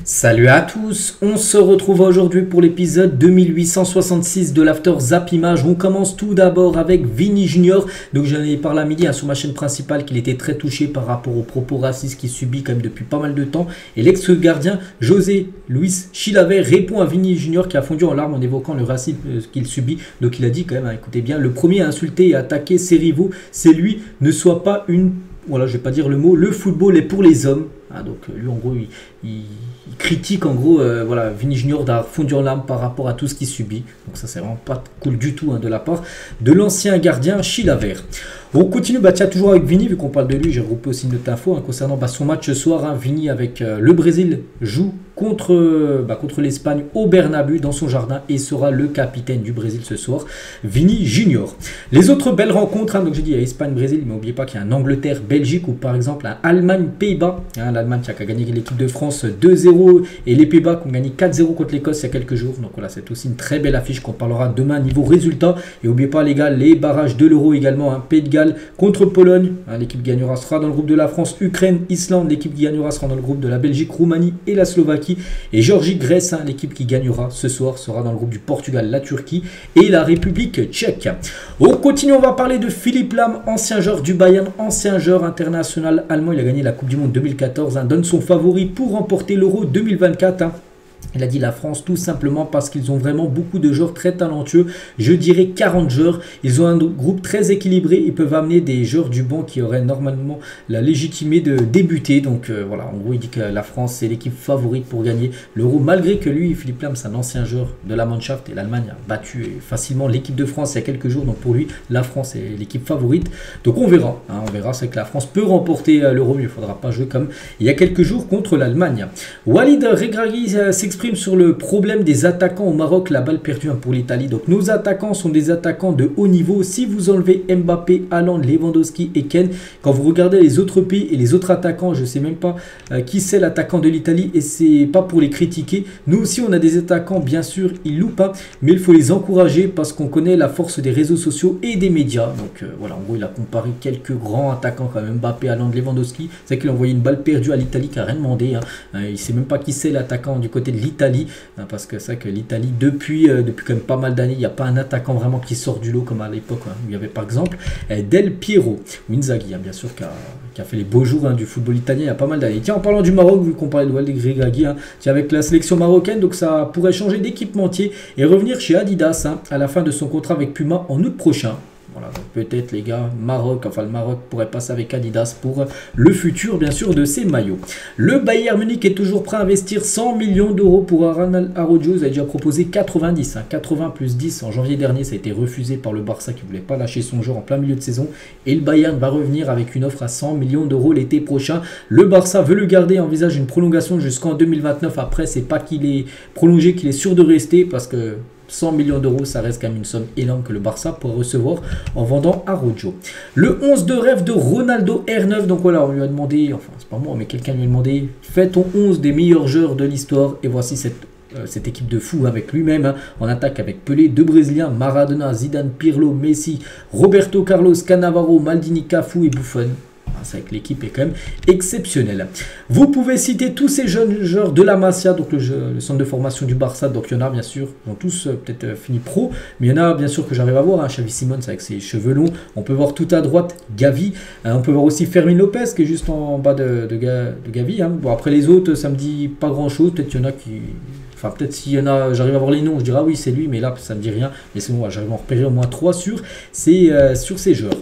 Salut à tous, on se retrouve aujourd'hui pour l'épisode 2866 de l'After Zap Image. On commence tout d'abord avec Vini Junior. Donc j'en ai parlé à midi sur ma chaîne principale qu'il était très touché par rapport aux propos racistes qu'il subit quand même depuis pas mal de temps. Et l'ex-gardien José Luis Chilavert répond à Vini Junior qui a fondu en larmes en évoquant le racisme qu'il subit. Donc il a dit quand même, écoutez bien, le premier à insulter et à attaquer ses rivaux, c'est lui, ne soit pas une... Voilà, je vais pas dire le mot, le football est pour les hommes. Donc lui en gros il critique en gros voilà, Vini Junior d'avoir fondu en larmes par rapport à tout ce qu'il subit. Donc ça c'est vraiment pas cool du tout de la part de l'ancien gardien Chilavert. On continue toujours avec Vini, vu qu'on parle de lui, j'ai regroupé aussi une autre info concernant son match ce soir. Vini avec le Brésil joue contre l'Espagne au Bernabéu dans son jardin et sera le capitaine du Brésil ce soir, Vini Junior. Les autres belles rencontres, donc j'ai dit Espagne-Brésil, mais n'oubliez pas qu'il y a un Angleterre-Belgique ou par exemple un Allemagne-Pays-Bas. L'Allemagne qui a gagné l'équipe de France 2-0 et les Pays-Bas qui ont gagné 4-0 contre l'Écosse il y a quelques jours. Donc voilà, c'est aussi une très belle affiche qu'on parlera demain niveau résultat. Et n'oubliez pas les gars, les barrages de l'Euro également, Pays de Galles contre Pologne, l'équipe qui gagnera sera dans le groupe de la France, Ukraine, Islande, l'équipe qui gagnera sera dans le groupe de la Belgique, Roumanie et la Slovaquie. Et Géorgie, Grèce, l'équipe qui gagnera ce soir sera dans le groupe du Portugal, la Turquie et la République tchèque. On continue, on va parler de Philipp Lahm, ancien joueur du Bayern, ancien joueur international allemand. Il a gagné la Coupe du Monde 2014, donne son favori pour remporter l'Euro 2024. Il a dit la France tout simplement parce qu'ils ont vraiment beaucoup de joueurs très talentueux. Je dirais 40 joueurs. Ils ont un groupe très équilibré. Ils peuvent amener des joueurs du banc qui auraient normalement la légitimité de débuter. Donc voilà, en gros il dit que la France c'est l'équipe favorite pour gagner l'Euro. Malgré que lui, Philipp Lahm, c'est un ancien joueur de la Mannschaft. Et l'Allemagne a battu facilement l'équipe de France il y a quelques jours. Donc pour lui, la France est l'équipe favorite. Donc on verra. On verra, c'est que la France peut remporter l'Euro. Mais il ne faudra pas jouer comme il y a quelques jours contre l'Allemagne. Walid Regragui s'exprime sur le problème des attaquants au Maroc, la balle perdue pour l'Italie. Donc nos attaquants sont des attaquants de haut niveau. Si vous enlevez Mbappé, Haaland, Lewandowski et Ken, quand vous regardez les autres pays et les autres attaquants, je ne sais même pas qui c'est l'attaquant de l'Italie et c'est pas pour les critiquer. Nous aussi on a des attaquants, bien sûr, ils loupent, mais il faut les encourager parce qu'on connaît la force des réseaux sociaux et des médias. Donc voilà, en gros il a comparé quelques grands attaquants quand même, Mbappé, Haaland, Lewandowski. C'est qu'il a envoyé une balle perdue à l'Italie qui n'a rien demandé. Il ne sait même pas qui c'est l'attaquant du côté de l'Italie, parce que c'est vrai que l'Italie depuis quand même pas mal d'années, il n'y a pas un attaquant vraiment qui sort du lot comme à l'époque où il y avait par exemple Del Piero ou Inzaghi, bien sûr, qui a fait les beaux jours du football italien il y a pas mal d'années. Tiens, en parlant du Maroc, vu qu'on parlait de Walid Regragui, avec la sélection marocaine, donc ça pourrait changer d'équipementier et revenir chez Adidas à la fin de son contrat avec Puma en août prochain. Voilà, donc peut-être les gars, le Maroc pourrait passer avec Adidas pour le futur bien sûr de ses maillots. Le Bayern Munich est toujours prêt à investir 100 millions d'euros pour Ronald Araujo. Ils avaient déjà proposé 90, 80 plus 10 en janvier dernier. Ça a été refusé par le Barça qui ne voulait pas lâcher son joueur en plein milieu de saison. Et le Bayern va revenir avec une offre à 100 millions d'euros l'été prochain. Le Barça veut le garder et envisage une prolongation jusqu'en 2029. Après, c'est pas qu'il est prolongé, qu'il est sûr de rester parce que 100 millions d'euros, ça reste quand même une somme énorme que le Barça pourrait recevoir en vendant Araujo. Le 11 de rêve de Ronaldo R9. Donc voilà, on lui a demandé, enfin c'est pas moi, mais quelqu'un lui a demandé, fais ton 11 des meilleurs joueurs de l'histoire. Et voici cette équipe de fou avec lui-même. En attaque avec Pelé, deux Brésiliens, Maradona, Zidane, Pirlo, Messi, Roberto Carlos, Cannavaro, Maldini, Cafu et Buffon. C'est vrai que l'équipe est quand même exceptionnelle. Vous pouvez citer tous ces jeunes joueurs de la Masia, donc le centre de formation du Barça. Donc il y en a bien sûr, ils ont tous peut-être fini pro, mais il y en a bien sûr que j'arrive à voir. Xavi Simons avec ses cheveux longs. On peut voir tout à droite Gavi. On peut voir aussi Fermin Lopez qui est juste en bas de Gavi. Bon, après les autres, ça me dit pas grand-chose. Peut-être qu'il y en a qui... Enfin, peut-être s'il y en a, j'arrive à voir les noms, je dirais ah oui c'est lui, mais là ça ne me dit rien. Mais c'est bon, j'arrive à en repérer au moins 3 sur ces joueurs.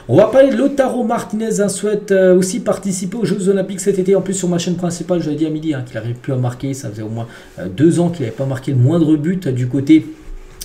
On va parler de Lautaro Martinez, souhaite aussi participer aux Jeux Olympiques cet été. En plus sur ma chaîne principale, je l'ai dit à midi, qu'il n'arrive plus à marquer. Ça faisait au moins 2 ans qu'il n'avait pas marqué le moindre but du côté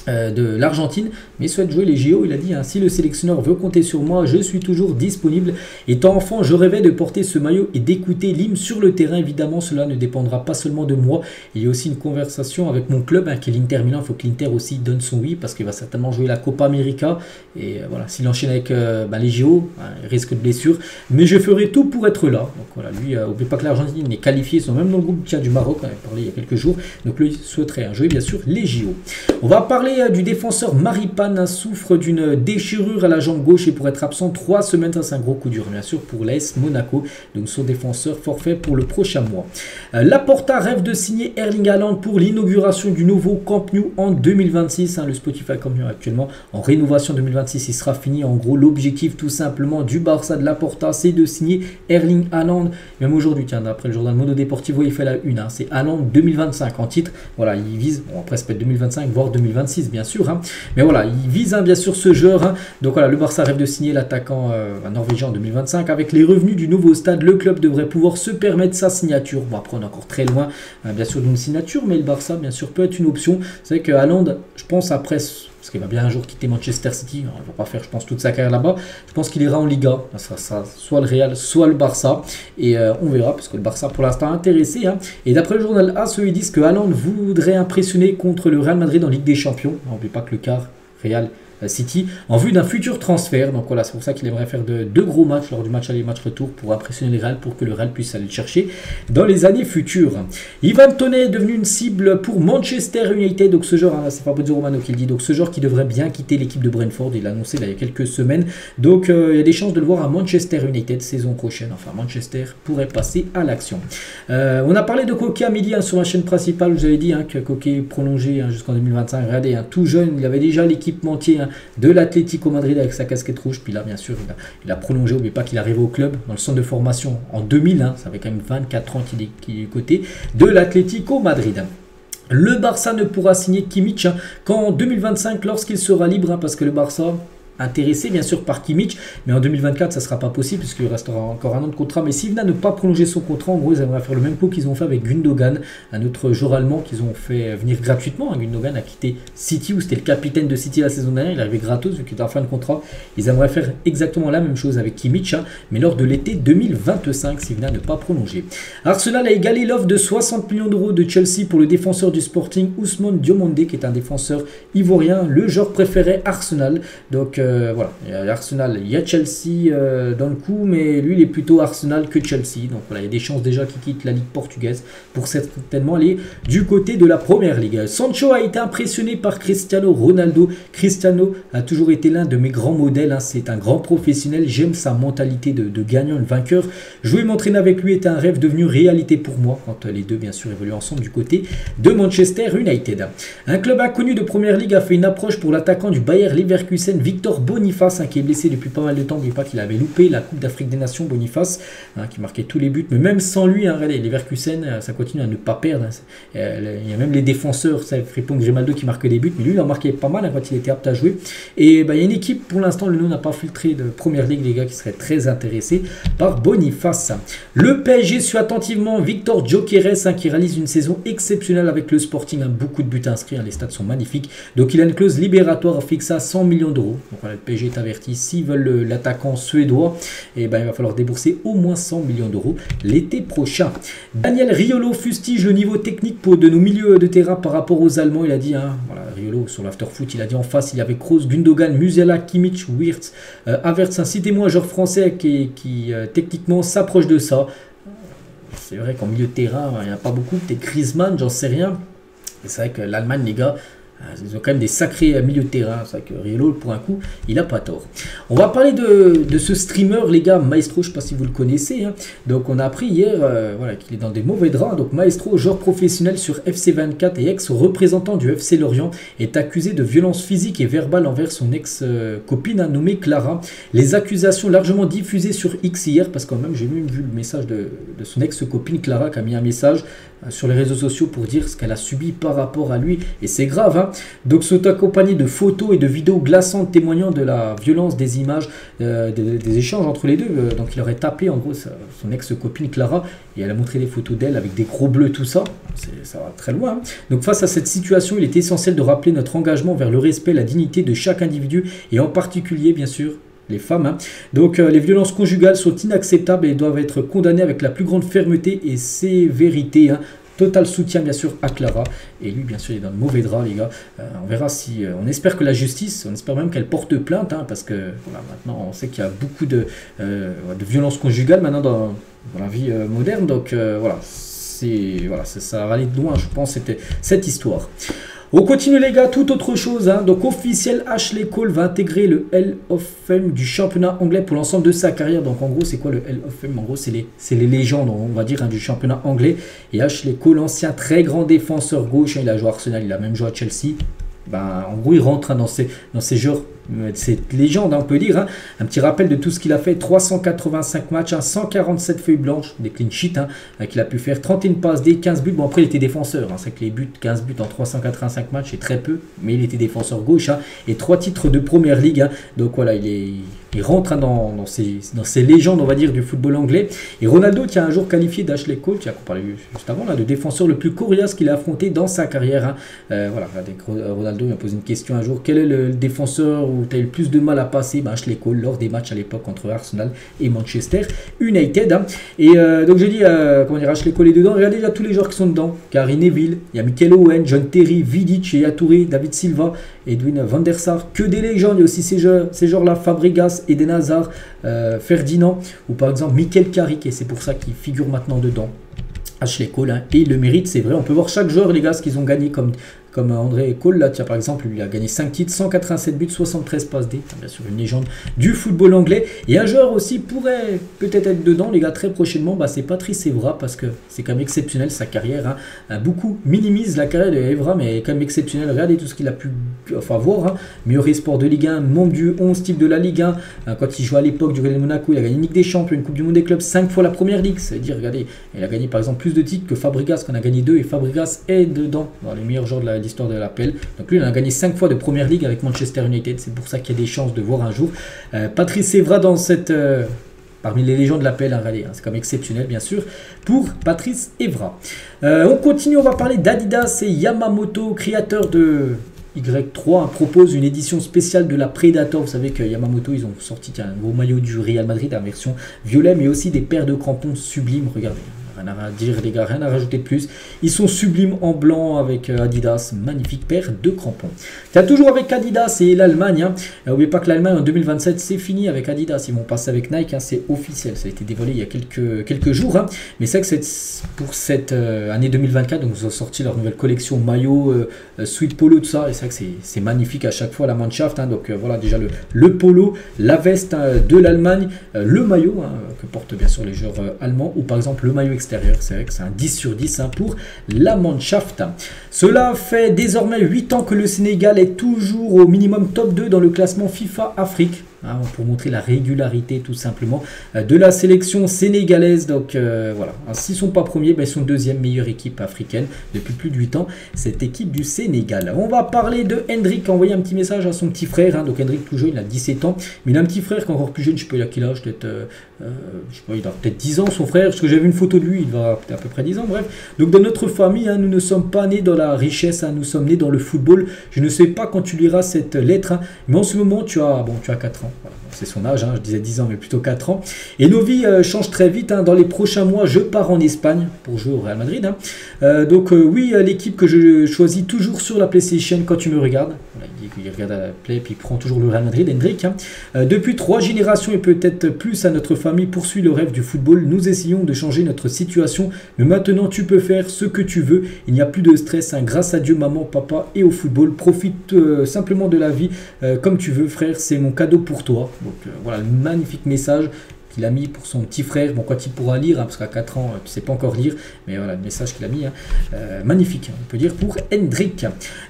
de l'Argentine, mais souhaite jouer les JO. Il a dit si le sélectionneur veut compter sur moi, je suis toujours disponible. Étant enfant, je rêvais de porter ce maillot et d'écouter l'hymne sur le terrain. Évidemment, cela ne dépendra pas seulement de moi. Il y a aussi une conversation avec mon club qui est l'Inter Milan. Il faut que l'Inter aussi donne son oui parce qu'il va certainement jouer la Copa América et voilà, s'il enchaîne avec les JO, il risque de blessure, mais je ferai tout pour être là. Donc voilà, lui, n'oubliez pas que l'Argentine est qualifiée, ils sont même dans le groupe du Maroc, on avait parlé il y a quelques jours, donc lui souhaiterait jouer bien sûr les JO. On va parler parler du défenseur Maripane, hein, souffre d'une déchirure à la jambe gauche et pourrait être absent 3 semaines. C'est un gros coup dur, bien sûr, pour l'AS Monaco. Donc son défenseur forfait pour le prochain mois. Laporta rêve de signer Erling Haaland pour l'inauguration du nouveau Camp Nou en 2026. Hein, le Spotify Camp Nou actuellement en rénovation 2026, il sera fini. En gros, l'objectif tout simplement du Barça de Laporta, c'est de signer Erling Haaland. Même aujourd'hui, tiens, après le journal Mundo Deportivo, il fait la une. Hein, c'est Haaland 2025 en titre. Voilà, il vise, bon, après, ça peut être 2025, voire 2026, bien sûr. Hein, mais voilà, il vise, hein, bien sûr, ce joueur. Hein. Donc voilà, le Barça rêve de signer l'attaquant norvégien en 2025. Avec les revenus du nouveau stade, le club devrait pouvoir se permettre sa signature. Bon, après, on est encore très loin, bien sûr, d'une signature, mais le Barça, bien sûr, peut être une option. C'est vrai que Haaland, je pense, après, parce qu'il va bien un jour quitter Manchester City, il ne va pas faire, je pense, toute sa carrière là-bas. Je pense qu'il ira en Liga. Ça sera soit le Real, soit le Barça. Et on verra, parce que le Barça, pour l'instant, est intéressé. Hein. Et d'après le journal AS, ils disent que Haaland voudrait impressionner contre le Real Madrid en Ligue des Champions. N'oubliez pas que le quart Real City en vue d'un futur transfert. Donc voilà, c'est pour ça qu'il aimerait faire de gros matchs lors du match aller match retour pour impressionner le Real, pour que le Real puisse aller le chercher dans les années futures. Ivan Toney est devenu une cible pour Manchester United. Donc ce joueur, hein, c'est Fabrizio Romano qui le dit, donc ce joueur qui devrait bien quitter l'équipe de Brentford, il l'a annoncé là, il y a quelques semaines. Donc il y a des chances de le voir à Manchester United saison prochaine. Enfin, Manchester pourrait passer à l'action. On a parlé de Koke à midi, hein, sur ma chaîne principale. Je vous avais dit, hein, que Koke est prolongé, hein, jusqu'en 2025. Regardez, hein, tout jeune, il avait déjà l'équipementier, hein, de l'Atlético Madrid avec sa casquette rouge. Puis là, bien sûr, il a prolongé. N'oubliez pas qu'il est arrivé au club dans le centre de formation en 2000. Hein, ça fait quand même 24 ans qu'il est du côté de l'Atlético Madrid. Le Barça ne pourra signer Kimmich, hein, qu'en 2025 lorsqu'il sera libre, hein, parce que le Barça intéressé bien sûr par Kimmich, mais en 2024 ça ne sera pas possible puisqu'il restera encore un an de contrat. Mais s'il n'a ne pas prolonger son contrat, en gros ils aimeraient faire le même coup qu'ils ont fait avec Gundogan, un autre joueur allemand qu'ils ont fait venir gratuitement. Gundogan a quitté City, où c'était le capitaine de City la saison dernière, il est arrivé gratos vu qu'il était en fin de contrat. Ils aimeraient faire exactement la même chose avec Kimmich, hein, mais lors de l'été 2025 s'il n'a ne pas prolonger. Arsenal a égalé l'offre de 60 millions d'euros de Chelsea pour le défenseur du Sporting Ousmane Diomandé, qui est un défenseur ivoirien, le joueur préféré Arsenal. Donc voilà, il y a Arsenal, il y a Chelsea dans le coup, mais lui il est plutôt Arsenal que Chelsea. Donc voilà, il y a des chances déjà qu'il quitte la Ligue portugaise pour certainement aller du côté de la Première Ligue. Sancho a été impressionné par Cristiano Ronaldo. Cristiano a toujours été l'un de mes grands modèles, hein. C'est un grand professionnel, j'aime sa mentalité de gagnant, de vainqueur. Jouer et m'entraîner avec lui est un rêve devenu réalité pour moi, quand les deux bien sûr évoluent ensemble du côté de Manchester United. Un club inconnu de Première Ligue a fait une approche pour l'attaquant du Bayer Leverkusen, Victor Boniface, hein, qui est blessé depuis pas mal de temps. N'oubliez pas qu'il avait loupé la Coupe d'Afrique des Nations, Boniface, hein, qui marquait tous les buts, mais même sans lui, hein, regardez, Leverkusen, ça continue à ne pas perdre, hein. Il y a même les défenseurs, Frimpong, Grimaldo qui marquaient des buts, mais lui il en marquait pas mal, hein, quand il était apte à jouer. Et il y a une équipe, pour l'instant le nom n'a pas filtré de Première Ligue, les gars, qui seraient très intéressés par Boniface. Le PSG suit attentivement Victor Gyökeres, hein, qui réalise une saison exceptionnelle avec le Sporting, hein, beaucoup de buts inscrits, hein, les stats sont magnifiques. Donc il a une clause libératoire fixée à 100 millions d'euros. Donc voilà, le PSG est averti, s'ils veulent l'attaquant suédois, et il va falloir débourser au moins 100 millions d'euros l'été prochain. Daniel Riolo fustige le niveau technique de nos milieux de terrain par rapport aux Allemands. Il a dit, hein, voilà, Riolo sur l'afterfoot, il a dit en face, il y avait Kroos, Gundogan, Musiala, Kimmich, Wirtz, Havertz, un citez-moi un joueur français qui techniquement s'approche de ça. C'est vrai qu'en milieu de terrain, il n'y en a pas beaucoup, peut-être Griezmann, j'en sais rien. Et c'est vrai que l'Allemagne, les gars, ils ont quand même des sacrés milieux de terrain. C'est vrai que Riolo, pour un coup, il n'a pas tort. On va parler de ce streamer, les gars, Maestro. Je ne sais pas si vous le connaissez, hein. Donc, on a appris hier voilà, qu'il est dans des mauvais draps. Donc, Maestro, joueur professionnel sur FC24 et ex-représentant du FC Lorient, est accusé de violence physique et verbale envers son ex-copine, hein, nommée Clara. Les accusations largement diffusées sur X hier, parce que quand même, j'ai même vu le message de son ex-copine Clara qui a mis un message sur les réseaux sociaux pour dire ce qu'elle a subi par rapport à lui, et c'est grave, hein. Donc sont accompagnés de photos et de vidéos glaçantes témoignant de la violence des images, des échanges entre les deux. Donc il aurait tapé en gros son ex-copine Clara, et elle a montré des photos d'elle avec des gros bleus, tout ça, ça va très loin, hein. Donc face à cette situation, il est essentiel de rappeler notre engagement vers le respect, la dignité de chaque individu, et en particulier bien sûr les femmes, hein. Donc les violences conjugales sont inacceptables et doivent être condamnées avec la plus grande fermeté et sévérité, hein. Total soutien bien sûr à Clara, et lui bien sûr il est dans le mauvais drap, les gars. On verra si on espère que la justice, on espère même qu'elle porte plainte, hein, parce que voilà, maintenant on sait qu'il y a beaucoup de violences conjugales maintenant dans la vie moderne. Donc voilà, ça va aller de loin, je pense, cette histoire. On continue les gars, tout autre chose. Hein. Donc officiel, Ashley Cole va intégrer le Hall of Fame du championnat anglais pour l'ensemble de sa carrière. Donc en gros, c'est quoi le Hall of Fame? En gros, c'est les légendes, on va dire, hein, du championnat anglais. Et Ashley Cole, ancien très grand défenseur gauche, hein, il a joué à Arsenal, il a même joué à Chelsea. Ben, en gros, il rentre hein, dans ces genres, cette légende, hein, on peut dire. Hein. Un petit rappel de tout ce qu'il a fait, 385 matchs, hein, 147 feuilles blanches, des clean sheets, hein, qu'il a pu faire, 31 passes D, 15 buts. Bon, après, il était défenseur. Hein, c'est que les buts, 15 buts en 385 matchs, c'est très peu, mais il était défenseur gauche. Hein, et 3 titres de première ligue. Hein. Donc voilà, il rentre hein, dans ces légendes, on va dire, du football anglais. Et Ronaldo, qui a un jour qualifié d'Ashley Cole, qui a parlé juste avant, là, de défenseur le plus coriace qu'il a affronté dans sa carrière. Hein. Voilà, Ronaldo m'a posé une question un jour. Quel est le défenseur où tu as eu le plus de mal à passer? Ben, Ashley Cole, lors des matchs à l'époque entre Arsenal et Manchester United. Hein. Et donc j'ai dit, comment dire, Ashley Cole est dedans. Regardez déjà tous les joueurs qui sont dedans. Gary Neville, il y a Michael Owen, John Terry, Vidic, Yaya Touré, David Silva, Edwin van der Sar. Que des légendes. Il y a aussi ces joueurs-là, Fabregas, Eden Hazard, Ferdinand, ou par exemple Michael Carrick. Et c'est pour ça qu'il figure maintenant dedans. Ashley Cole, hein, et il le mérite, c'est vrai. On peut voir chaque joueur, les gars, ce qu'ils ont gagné, comme André Cole, là, tiens, par exemple, lui, il a gagné 5 titres, 187 buts, 73 passes D, bien sûr, une légende du football anglais. Et un joueur aussi pourrait peut-être être dedans, les gars, très prochainement, bah, c'est Patrice Evra, parce que c'est quand même exceptionnel sa carrière. Hein. Beaucoup minimisent la carrière de Evra, mais quand même exceptionnel. Regardez tout ce qu'il a pu voir. Hein. Meilleur espoir de Ligue 1, membre du 11 type de la Ligue 1. Hein, quand il joue à l'époque du Real Monaco, il a gagné une Ligue des Champions, une Coupe du Monde des clubs, 5 fois la première Ligue. C'est-à-dire, regardez, il a gagné par exemple plus de titres que Fabregas, qu'on a gagné 2, et Fabregas est dedans, dans les meilleurs joueurs de l'histoire de l'APL. Donc lui, il a gagné 5 fois de Première Ligue avec Manchester United. C'est pour ça qu'il y a des chances de voir un jour Patrice Evra dans cette... parmi les légendes de l'APL, hein, regardez, hein, c'est quand même exceptionnel, bien sûr, pour Patrice Evra. On continue, on va parler d'Adidas et Yamamoto, créateur de... Y3 propose une édition spéciale de la Predator. Vous savez que Yamamoto, ils ont sorti un nouveau maillot du Real Madrid, la version violet, mais aussi des paires de crampons sublimes. Regardez, rien à dire les gars, rien à rajouter de plus. Ils sont sublimes en blanc avec Adidas, magnifique paire de crampons. Tu as toujours avec Adidas et l'Allemagne. Hein. N'oubliez pas que l'Allemagne en 2027 c'est fini avec Adidas. Ils vont passer avec Nike, hein. C'est officiel. Ça a été dévoilé il y a quelques jours. Hein. Mais c'est que pour cette année 2024, donc ils ont sorti leur nouvelle collection maillot, sweat polo, tout ça. Et c'est vrai que c'est magnifique à chaque fois la Mannschaft. Hein. Donc voilà déjà le polo, la veste hein, de l'Allemagne, le maillot hein, que portent bien sûr les joueurs allemands, ou par exemple le maillot extérieur. C'est vrai que c'est un 10 sur 10 hein, pour la Mannschaft. Cela fait désormais 8 ans que le Sénégal est toujours au minimum top 2 dans le classement FIFA Afrique. Hein, pour montrer la régularité tout simplement de la sélection sénégalaise. Donc voilà, s'ils ne sont pas premiers, ben, ils sont deuxième meilleure équipe africaine depuis plus de 8 ans, cette équipe du Sénégal. On va parler de Hendrik qui a envoyé un petit message à son petit frère. Hein, donc Hendrik tout jeune, il a 17 ans, mais il a un petit frère qui est encore plus jeune, je sais pas il a quel âge, peut-être je sais pas, il a peut-être 10 ans son frère, parce que j'avais une photo de lui, il va à peu près 10 ans, bref. Donc dans notre famille, hein, nous ne sommes pas nés dans la richesse, hein, nous sommes nés dans le football. Je ne sais pas quand tu liras cette lettre, hein, mais en ce moment tu as 4 ans. Voilà. C'est son âge, hein, je disais 10 ans, mais plutôt 4 ans. Et nos vies changent très vite. Hein. Dans les prochains mois, je pars en Espagne pour jouer au Real Madrid. Hein. Donc oui, l'équipe que je choisis toujours sur la PlayStation quand tu me regardes. Voilà, il regarde la Play, puis il prend toujours le Real Madrid, Hendrik. Hein. Depuis 3 générations et peut-être plus, à notre famille poursuit le rêve du football. Nous essayons de changer notre situation, mais maintenant tu peux faire ce que tu veux. Il n'y a plus de stress. Hein. Grâce à Dieu, maman, papa et au football. Profite simplement de la vie comme tu veux, frère. C'est mon cadeau pour toi. Donc voilà le magnifique message qu'il a mis pour son petit frère. Bon, quand il pourra lire, hein, parce qu'à 4 ans, tu ne sais pas encore lire, mais voilà le message qu'il a mis. Hein. Magnifique, on peut dire, pour Hendrik.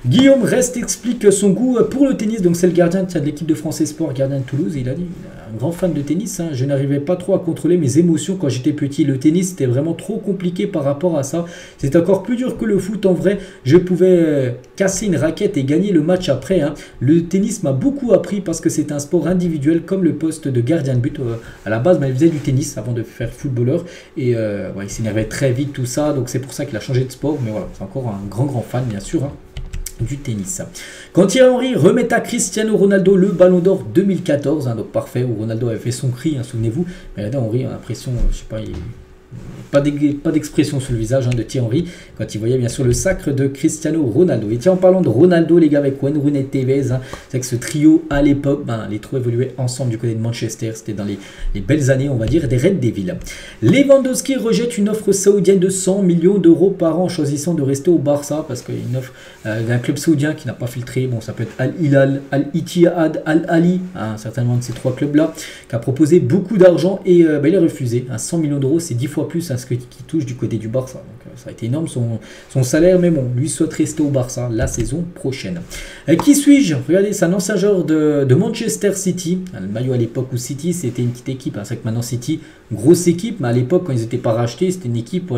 Guillaume Reste explique son goût pour le tennis. Donc c'est le gardien de l'équipe de France Esport, gardien de Toulouse. Et il a dit, un grand fan de tennis. Hein. Je n'arrivais pas trop à contrôler mes émotions quand j'étais petit. Le tennis, c'était vraiment trop compliqué par rapport à ça. C'est encore plus dur que le foot en vrai. Je pouvais casser une raquette et gagner le match après. Hein. Le tennis m'a beaucoup appris parce que c'est un sport individuel comme le poste de gardien de but. À la base, il faisait du tennis avant de faire footballeur. Et ouais, il s'énervait très vite tout ça. Donc c'est pour ça qu'il a changé de sport. Mais voilà, c'est encore un grand fan bien sûr. Hein, du tennis. Quand Thierry Henry remet à Cristiano Ronaldo le Ballon d'Or 2014, hein, donc parfait, où Ronaldo avait fait son cri, hein, souvenez-vous. Mais là, Henry, on a l'impression, je sais pas, Pas d'expression sur le visage de Thierry Henry quand il voyait bien sûr le sacre de Cristiano Ronaldo. Et tiens, en parlant de Ronaldo, les gars, avec Wayne Rooney Tevez, c'est que ce trio à l'époque, les trois évoluaient ensemble du côté de Manchester. C'était dans les belles années, on va dire, des Red Devils. Lewandowski rejette une offre saoudienne de 100 millions d'euros par an, choisissant de rester au Barça parce qu'il y a une offre d'un club saoudien qui n'a pas filtré. Bon, ça peut être Al-Hilal, Al-Ittihad, Al-Ali, certainement de ces trois clubs-là, qui a proposé beaucoup d'argent et il a refusé. 100 millions d'euros, c'est 10 fois plus ce qui touche du côté du Barça. Donc, ça a été énorme son salaire, mais bon, lui souhaite rester au Barça la saison prochaine. Qui suis-je? Regardez, c'est un ancien joueur de Manchester City. Le maillot à l'époque où City, c'était une petite équipe. C'est vrai que maintenant City, grosse équipe, mais à l'époque, quand ils n'étaient pas rachetés, c'était une équipe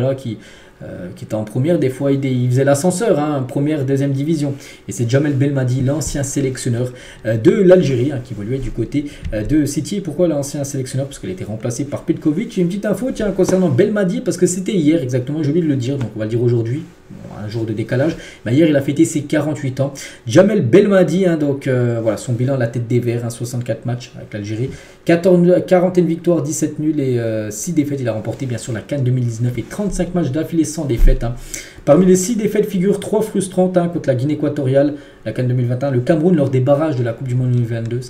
qui était en première. Des fois, il faisait l'ascenseur, première, deuxième division. Et c'est Jamel Belmadi, l'ancien sélectionneur de l'Algérie, qui évoluait du côté de City. Et pourquoi l'ancien sélectionneur? Parce qu'il a été remplacé par Petkovic. J'ai une petite info concernant Belmadi, parce que c'était hier exactement, j'ai oublié de le dire, donc on va le dire aujourd'hui. Un jour de décalage. Hier, il a fêté ses 48 ans. Jamel Belmadi, voilà, son bilan à la tête des Verts, 64 matchs avec l'Algérie, 41 victoires, 17 nuls et 6 défaites. Il a remporté bien sûr la CAN 2019 et 35 matchs d'affilée sans défaite. Parmi les 6 défaites figurent 3 frustrantes contre la Guinée équatoriale, la CAN 2021, le Cameroun lors des barrages de la Coupe du Monde 2022.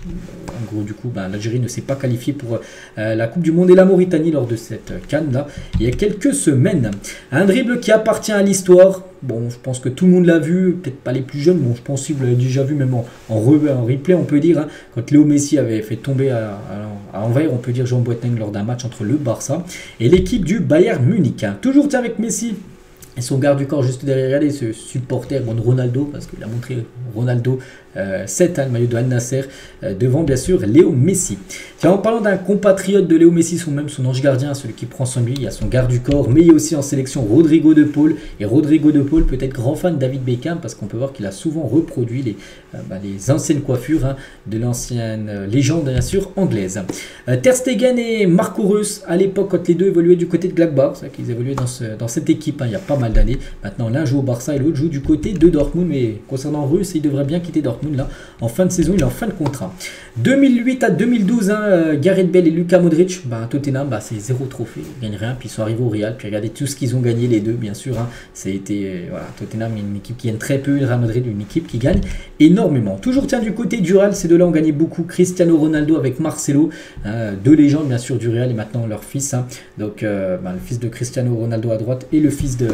En gros, du coup, l'Algérie ne s'est pas qualifiée pour la Coupe du Monde et la Mauritanie lors de cette CAN-là il y a quelques semaines. Un dribble qui appartient à l'histoire. Bon, je pense que tout le monde l'a vu, peut-être pas les plus jeunes, bon, je pense que vous l'avez déjà vu, même en replay, on peut dire, quand Léo Messi avait fait tomber à Anvers, on peut dire Jean Boateng lors d'un match entre le Barça et l'équipe du Bayern Munich. Toujours avec Messi et son garde du corps juste derrière, regardez ce supporter de Ronaldo, parce qu'il a montré Ronaldo 7, le maillot de Al Nasser, devant bien sûr Léo Messi. Tiens, en parlant d'un compatriote de Léo Messi, son ange gardien, celui qui prend soin de lui, il y a son garde du corps, mais il y a aussi en sélection Rodrigo de Paul. Et Rodrigo de Paul peut être grand fan de David Beckham, parce qu'on peut voir qu'il a souvent reproduit les anciennes coiffures de l'ancienne légende bien sûr anglaise. Ter Stegen et Marco Reus, à l'époque quand les deux évoluaient du côté de Gladbach, c'est vrai qu'ils évoluaient dans cette équipe il y a pas mal d'années. Maintenant l'un joue au Barça et l'autre joue du côté de Dortmund, mais concernant Reus, il devrait bien quitter Dortmund là. En fin de saison, il est en fin de contrat. 2008 à 2012, Gareth Bale et Luka Modric, Tottenham, c'est 0 trophée, ils ne gagnent rien, puis ils sont arrivés au Real, puis regardez tout ce qu'ils ont gagné les deux, bien sûr. Tottenham, une équipe qui gagne très peu, le Real Madrid, une équipe qui gagne énormément. Toujours du côté du Real, ces deux-là ont gagné beaucoup. Cristiano Ronaldo avec Marcelo, deux légendes bien sûr du Real et maintenant leur fils. Le fils de Cristiano Ronaldo à droite et le fils de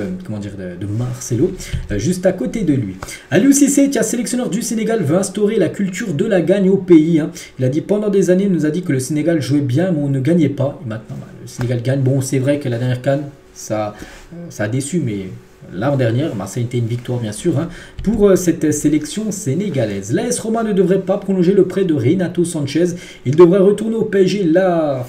Marcelo juste à côté de lui. Aliou Cissé, sélectionneur du Sénégal, veut instaurer la culture de la gagne au pays. Il a dit pendant des années, il nous a dit que le Sénégal jouait bien, mais on ne gagnait pas. Et maintenant, le Sénégal gagne. Bon, c'est vrai que la dernière CAN, ça a déçu, mais l'an dernier, ça a été une victoire bien sûr pour cette sélection sénégalaise. L'AS Roma ne devrait pas prolonger le prêt de Renato Sanchez. Il devrait retourner au PSG lors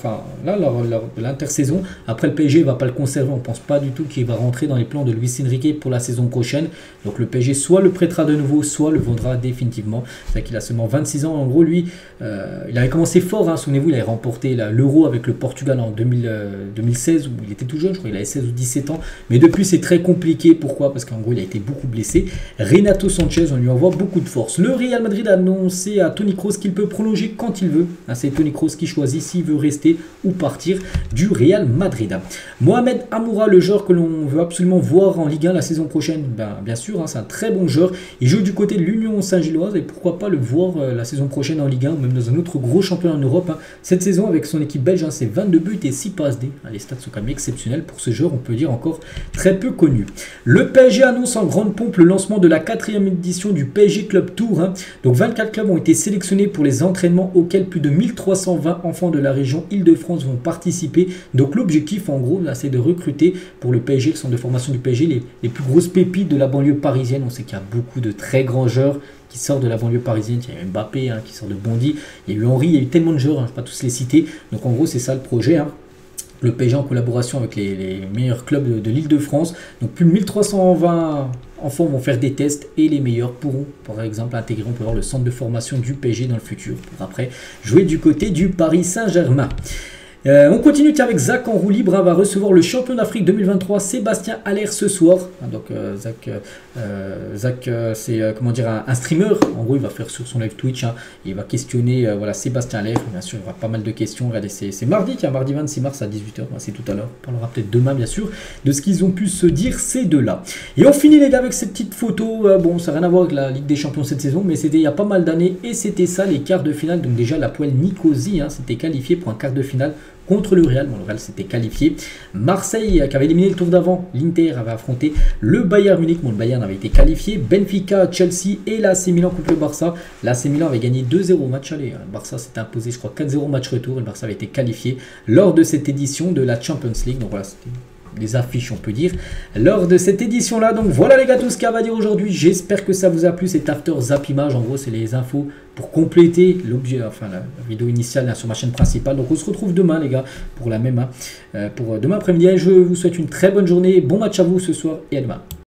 de l'intersaison. Après, le PSG ne va pas le conserver. On ne pense pas du tout qu'il va rentrer dans les plans de Luis Enrique pour la saison prochaine. Donc le PSG soit le prêtera de nouveau, soit le vendra définitivement. C'est vrai qu'il a seulement 26 ans. En gros, lui, il avait commencé fort. Souvenez-vous, il avait remporté l'Euro avec le Portugal en 2016, où il était tout jeune. Je crois qu'il avait 16 ou 17 ans. Mais depuis, c'est très compliqué. Pourquoi? Parce qu'en gros, il a été beaucoup blessé. Renato Sanchez, on lui envoie beaucoup de force. Le Real Madrid a annoncé à Toni Kroos qu'il peut prolonger quand il veut. C'est Toni Kroos qui choisit s'il veut rester ou partir du Real Madrid. Mohamed Amoura, le joueur que l'on veut absolument voir en Ligue 1 la saison prochaine. Bien sûr, c'est un très bon joueur. Il joue du côté de l'Union Saint-Gilloise et pourquoi pas le voir la saison prochaine en Ligue 1 ou même dans un autre gros championnat en Europe. Cette saison avec son équipe belge, c'est 22 buts et 6 passes D. Les stats sont quand même exceptionnels pour ce joueur, on peut dire encore très peu connu. Le PSG annonce en grande pompe le lancement de la 4e édition du PSG Club Tour. Donc 24 clubs ont été sélectionnés pour les entraînements auxquels plus de 1320 enfants de la région Île-de-France vont participer. Donc l'objectif en gros, c'est de recruter pour le PSG, le centre de formation du PSG, les plus grosses pépites de la banlieue parisienne. On sait qu'il y a beaucoup de très grands joueurs qui sortent de la banlieue parisienne. Il y a eu Mbappé qui sort de Bondy, il y a eu Henry, il y a eu tellement de joueurs, je ne vais pas tous les citer. Donc en gros c'est ça le projet. Le PSG en collaboration avec les meilleurs clubs de l'Île-de-France. Donc plus de 1320 enfants vont faire des tests et les meilleurs pourront par exemple intégrer, on peut voir le centre de formation du PSG dans le futur pour après jouer du côté du Paris Saint-Germain. On continue avec Zach en roue libre, va recevoir le champion d'Afrique 2023 Sébastien Haller ce soir. Donc Zach c'est comment dire un streamer. En gros il va faire sur son live Twitch, il va questionner voilà, Sébastien Haller. Bien sûr il y aura pas mal de questions. Regardez, c'est mardi, mardi 26 mars à 18h, c'est tout à l'heure. On parlera peut-être demain bien sûr de ce qu'ils ont pu se dire ces deux-là. Et on finit les gars avec cette petite photo. Bon, ça n'a rien à voir avec la Ligue des Champions cette saison, mais c'était il y a pas mal d'années et c'était ça les quarts de finale. Donc déjà la poêle Nicosie s'était qualifié pour un quart de finale contre le Real. Bon, le Real s'était qualifié. Marseille qui avait éliminé le tour d'avant, l'Inter avait affronté le Bayern Munich. Bon, le Bayern avait été qualifié. Benfica, Chelsea et l'AC Milan contre le Barça. L'AC Milan avait gagné 2-0 au match aller. Le Barça s'était imposé, je crois, 4-0 match retour. Et le Barça avait été qualifié lors de cette édition de la Champions League. Donc voilà, c'était des affiches on peut dire lors de cette édition là. Donc voilà les gars tout ce qu'il y a à dire aujourd'hui. J'espère que ça vous a plu cet After Zap Image. En gros c'est les infos pour compléter l'objet, enfin la vidéo initiale sur ma chaîne principale. Donc on se retrouve demain les gars pour la même pour demain après-midi. Je vous souhaite une très bonne journée, bon match à vous ce soir et à demain.